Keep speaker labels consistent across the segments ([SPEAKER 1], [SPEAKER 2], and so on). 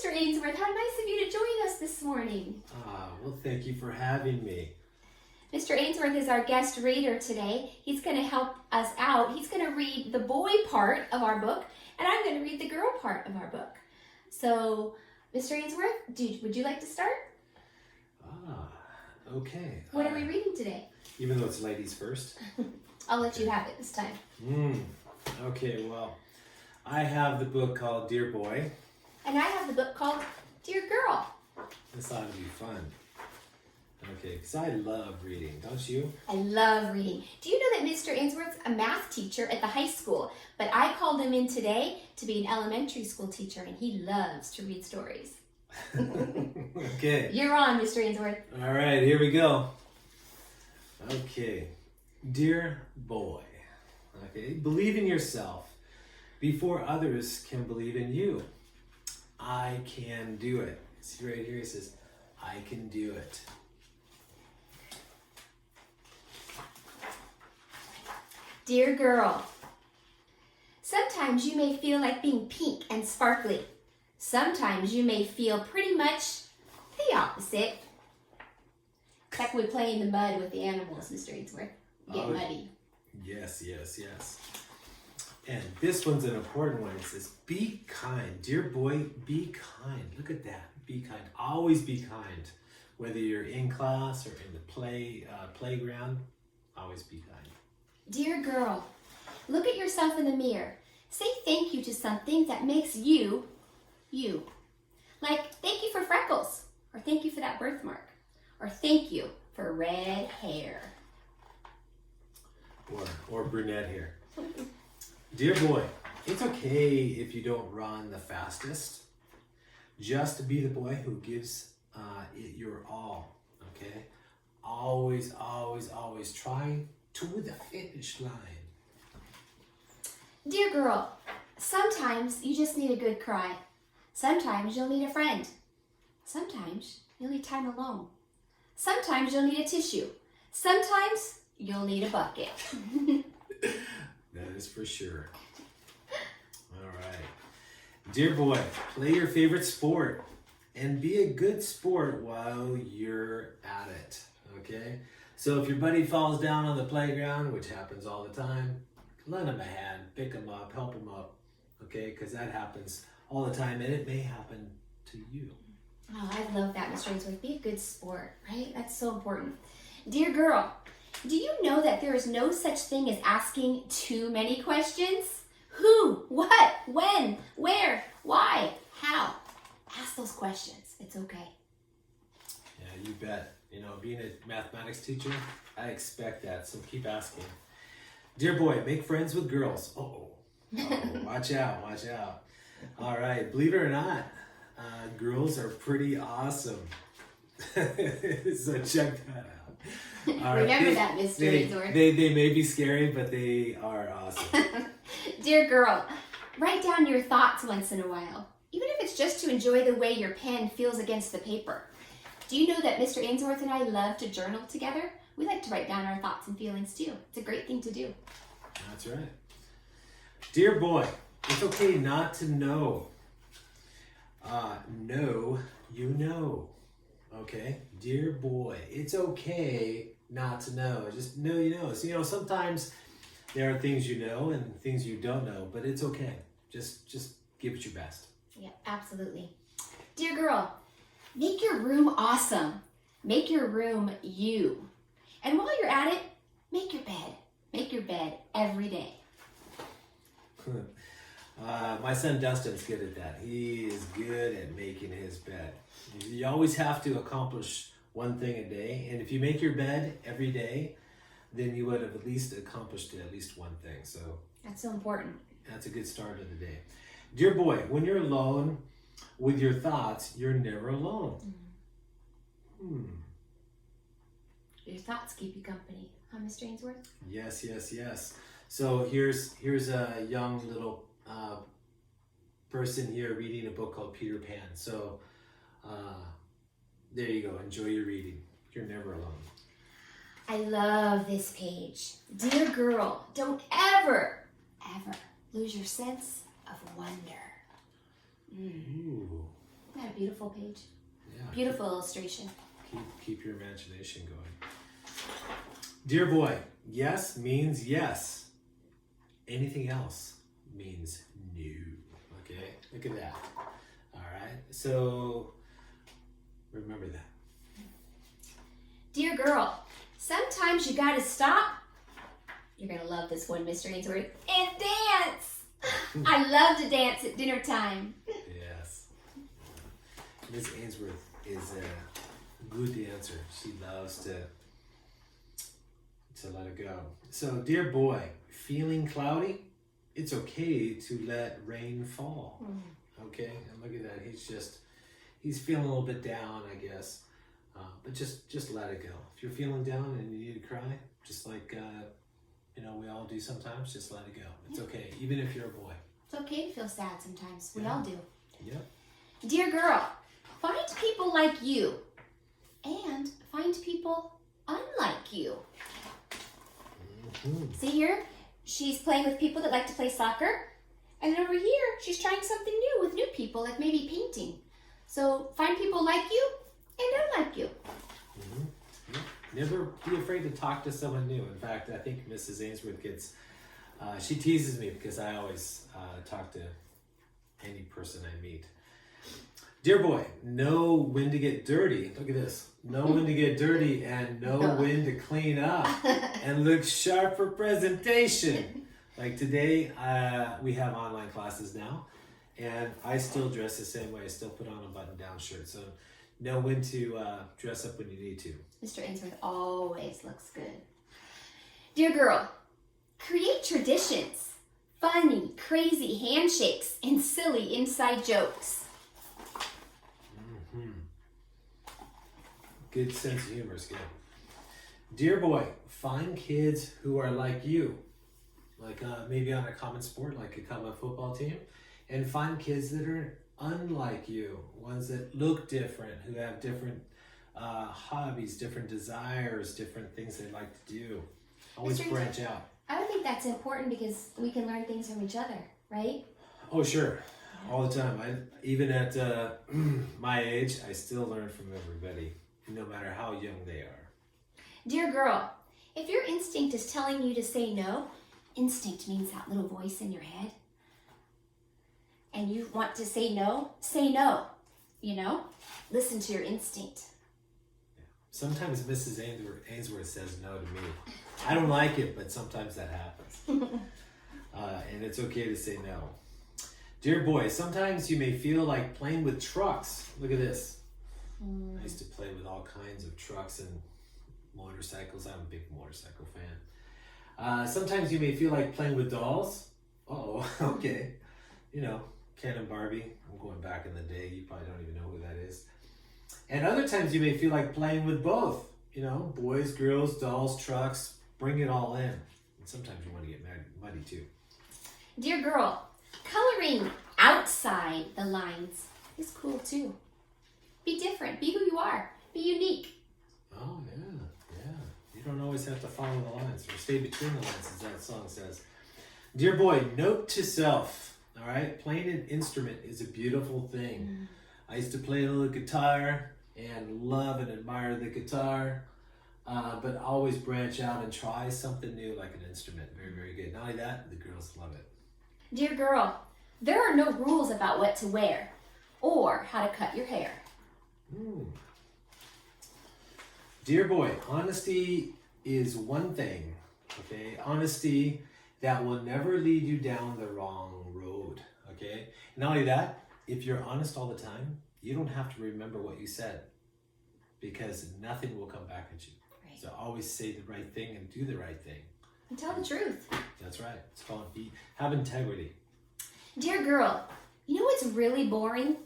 [SPEAKER 1] Mr. Aynesworth. How nice of you to join us this morning.
[SPEAKER 2] Well, thank you for having me.
[SPEAKER 1] Mr. Aynesworth is our guest reader today. He's going to help us out. He's going to read the boy part of our book, and I'm going to read the girl part of our book. So, Mr. Aynesworth, would you like to start?
[SPEAKER 2] Okay.
[SPEAKER 1] What are we reading today?
[SPEAKER 2] Even though it's ladies first?
[SPEAKER 1] I'll let you have it this time.
[SPEAKER 2] Okay, well, I have the book called Dear Boy.
[SPEAKER 1] And I have the book called Dear Girl.
[SPEAKER 2] This ought to be fun. Okay, because I love reading, don't you?
[SPEAKER 1] I love reading. Do you know that Mr. Aynesworth's a math teacher at the high school? But I called him in today to be an elementary school teacher, and he loves to read stories.
[SPEAKER 2] Okay.
[SPEAKER 1] You're on, Mr. Aynesworth.
[SPEAKER 2] All right, here we go. Okay. Dear boy. Okay, believe in yourself before others can believe in you. I can do it. See right here, it says, I can do it.
[SPEAKER 1] Dear girl, sometimes you may feel like being pink and sparkly. Sometimes you may feel pretty much the opposite. Like we play in the mud with the animals, Mr. Aynesworth. Get muddy.
[SPEAKER 2] Yes. And this one's an important one. It says, be kind. Dear boy, be kind. Look at that. Be kind. Always be kind. Whether you're in class or in the playground, always be kind.
[SPEAKER 1] Dear girl, look at yourself in the mirror. Say thank you to something that makes you, you. Like, thank you for freckles, or thank you for that birthmark, or thank you for red hair.
[SPEAKER 2] Or brunette hair. Dear boy, it's okay if you don't run the fastest. Just be the boy who gives it your all, okay? Always try to the finish line.
[SPEAKER 1] Dear girl, sometimes you just need a good cry. Sometimes you'll need a friend. Sometimes you'll need time alone. Sometimes you'll need a tissue. Sometimes you'll need a bucket.
[SPEAKER 2] That is for sure. All right. Dear boy, play your favorite sport and be a good sport while you're at it, okay? So if your buddy falls down on the playground, which happens all the time, lend him a hand, pick him up, help him up, okay? Because that happens all the time, and it may happen to you.
[SPEAKER 1] Oh, I love that, Mr. Aynesworth. Be a good sport, right? That's so important. Dear girl, do you know that there is no such thing as asking too many questions? Who, what, when, where, why, how? Ask those questions. It's okay.
[SPEAKER 2] Yeah, you bet. You know, being a mathematics teacher, I expect that, so keep asking. Dear boy, make friends with girls. Uh-oh, watch out. All right, believe it or not, girls are pretty awesome. So check that out. All
[SPEAKER 1] Remember that, Mr. Aynesworth.
[SPEAKER 2] They may be scary, but they are awesome.
[SPEAKER 1] Dear girl, write down your thoughts once in a while, even if it's just to enjoy the way your pen feels against the paper. Do you know that Mr. Aynesworth and I love to journal together? We like to write down our thoughts and feelings too. It's a great thing to do.
[SPEAKER 2] That's right. Dear boy, it's okay not to know. Know you know. Okay? Dear boy, it's okay not to know. Just know you know. So, sometimes there are things you know and things you don't know, but it's okay. Just give it your best.
[SPEAKER 1] Yeah, absolutely. Dear girl, make your room awesome. Make your room you. And while you're at it, make your bed. Make your bed every day.
[SPEAKER 2] My son Dustin's good at that. He is good at making his bed. You always have to accomplish one thing a day. And if you make your bed every day, then you would have at least accomplished at least one thing. So
[SPEAKER 1] that's so important.
[SPEAKER 2] That's a good start of the day. Dear boy, when you're alone with your thoughts, you're never alone.
[SPEAKER 1] Your thoughts keep you company, huh, Mr. Aynesworth?
[SPEAKER 2] Yes. So here's a young little person here reading a book called Peter Pan. So there you go. Enjoy your reading. You're never alone.
[SPEAKER 1] I love this page. Dear girl, don't ever lose your sense of wonder.
[SPEAKER 2] Ooh.
[SPEAKER 1] Isn't that a beautiful page?
[SPEAKER 2] Yeah.
[SPEAKER 1] Beautiful illustration.
[SPEAKER 2] Keep your imagination going. Dear boy, yes means yes. Anything else means no. Okay? Look at that. All right? So, remember that.
[SPEAKER 1] Dear girl, sometimes you gotta stop. You're gonna love this one, Mr. Aynesworth. And dance! I love to dance at dinner time.
[SPEAKER 2] Yes. Miss Aynesworth is a good dancer. She loves to let it go. So, dear boy, feeling cloudy? It's okay to let rain fall. Okay? And look at that. He's feeling a little bit down, I guess. But just let it go. If you're feeling down and you need to cry, just like we all do sometimes, just let it go. It's okay, even if you're a boy.
[SPEAKER 1] It's okay to feel sad sometimes. We all do.
[SPEAKER 2] Yep.
[SPEAKER 1] Dear girl, find people like you and find people unlike you.
[SPEAKER 2] Mm-hmm.
[SPEAKER 1] See here? She's playing with people that like to play soccer. And then over here, she's trying something new with new people, like maybe painting. So find people like you and unlike you.
[SPEAKER 2] Mm-hmm. Yep. Never be afraid to talk to someone new. In fact, I think Mrs. Aynesworth she teases me because I always talk to any person I meet. Dear boy, know when to get dirty. Look at this. Know when to get dirty and know when to clean up and look sharp for presentation. Like today, we have online classes now, and I still dress the same way. I still put on a button-down shirt. So know when to dress up when you need to.
[SPEAKER 1] Mr. Aynesworth always looks good. Dear girl, create traditions, funny, crazy handshakes, and silly inside jokes.
[SPEAKER 2] Mm-hmm. Good sense of humor is good. Dear boy, find kids who are like you, like maybe on a common sport, like a common football team, and find kids that are unlike you, ones that look different, who have different hobbies, different desires, different things they like to do. Always branch out.
[SPEAKER 1] I would think that's important because we can learn things from each other, right?
[SPEAKER 2] Oh, sure. All the time. Even at my age, I still learn from everybody, no matter how young they are.
[SPEAKER 1] Dear girl, if your instinct is telling you to say no, instinct means that little voice in your head, and you want to say no, listen to your instinct.
[SPEAKER 2] Sometimes Mrs. Aynesworth says no to me. I don't like it, but sometimes that happens. And it's okay to say no. Dear boy, sometimes you may feel like playing with trucks. Look at this. I used to play with all kinds of trucks and motorcycles. I'm a big motorcycle fan. Sometimes you may feel like playing with dolls. Oh, okay. Ken and Barbie. I'm going back in the day. You probably don't even know who that is. And other times you may feel like playing with both. Boys, girls, dolls, trucks. Bring it all in. And sometimes you want to get muddy too.
[SPEAKER 1] Dear girl, coloring outside the lines is cool too. Be different. Be who you are. Be unique.
[SPEAKER 2] Oh, yeah. You don't always have to follow the lines or stay between the lines, as that song says. Dear boy, note to self. All right? Playing an instrument is a beautiful thing. I used to play a little guitar and love and admire the guitar, but always branch out and try something new like an instrument. Very, very good. Not only that, the girls love it.
[SPEAKER 1] Dear girl, there are no rules about what to wear or how to cut your hair.
[SPEAKER 2] Dear boy, honesty is one thing, okay? Honesty that will never lead you down the wrong road, okay? Not only that, if you're honest all the time, you don't have to remember what you said because nothing will come back at you.
[SPEAKER 1] Right.
[SPEAKER 2] So always say the right thing and do the right thing.
[SPEAKER 1] And tell the truth.
[SPEAKER 2] That's right. It's called have integrity.
[SPEAKER 1] Dear girl, you know what's really boring?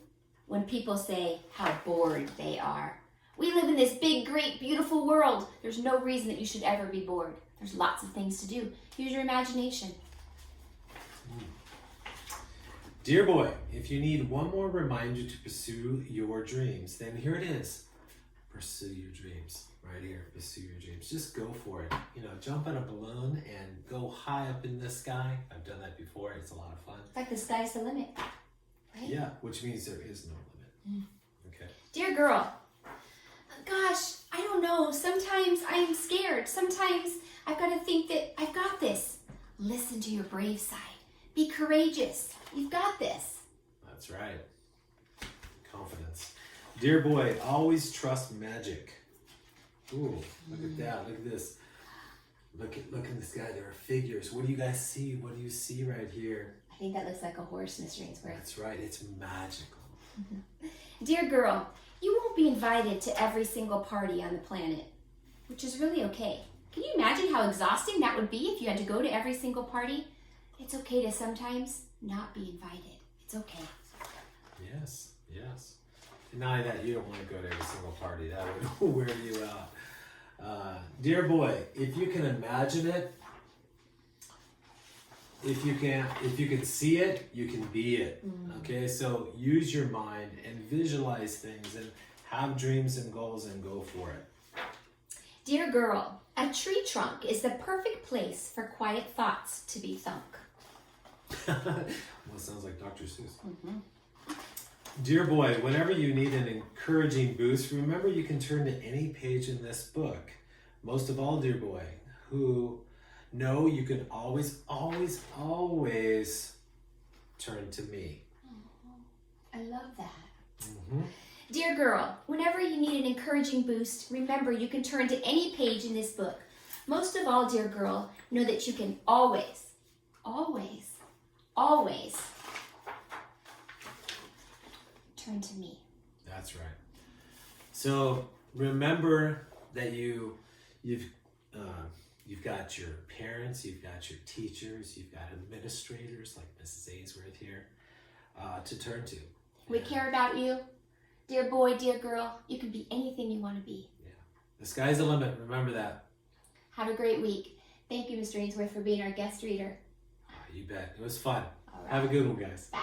[SPEAKER 1] When people say how bored they are. We live in this big, great, beautiful world. There's no reason that you should ever be bored. There's lots of things to do. Use your imagination.
[SPEAKER 2] Dear boy, if you need one more reminder to pursue your dreams, then here it is. Pursue your dreams. Right here. Pursue your dreams. Just go for it. Jump on a balloon and go high up in the sky. I've done that before. It's a lot of fun.
[SPEAKER 1] It's like the sky's the limit. Right?
[SPEAKER 2] Yeah, which means there is no limit. Okay.
[SPEAKER 1] Dear girl, gosh, I don't know. Sometimes I am scared. Sometimes I've got to think that I've got this. Listen to your brave side. Be courageous. You've got this.
[SPEAKER 2] That's right. Confidence. Dear boy, always trust magic. Ooh, look at that. Look at this. Look at this guy. There are figures. What do you guys see? What do you see right here?
[SPEAKER 1] I think that looks like a horse, Mr. Aynesworth.
[SPEAKER 2] That's right. It's magical.
[SPEAKER 1] Dear girl, you won't be invited to every single party on the planet, which is really okay. Can you imagine how exhausting that would be if you had to go to every single party? It's okay to sometimes not be invited. It's okay.
[SPEAKER 2] Yes, yes. Deny that you don't want to go to every single party. That would wear you out. Dear boy, if you can imagine it, if you can see it, you can be it. Okay, so use your mind and visualize things and have dreams and goals and go for it.
[SPEAKER 1] Dear girl, a tree trunk is the perfect place for quiet thoughts to be thunk.
[SPEAKER 2] Well, it sounds like Dr. Seuss. Dear boy, whenever you need an encouraging boost, remember you can turn to any page in this book. Most of all, dear boy, who know you can always, always, always turn to me.
[SPEAKER 1] I love that. Dear girl, whenever you need an encouraging boost, remember you can turn to any page in this book. Most of all, dear girl, know that you can always, always, always turn to me.
[SPEAKER 2] That's right. So remember that you've got your parents, you've got your teachers, you've got administrators like Mrs. Aynesworth here to turn to.
[SPEAKER 1] We care about you. Dear boy, dear girl, you can be anything you want to be.
[SPEAKER 2] Yeah. The sky's the limit. Remember that.
[SPEAKER 1] Have a great week. Thank you, Mr. Aynesworth, for being our guest reader.
[SPEAKER 2] You bet. It was fun.
[SPEAKER 1] All right.
[SPEAKER 2] Have a good one, guys.
[SPEAKER 1] Bye.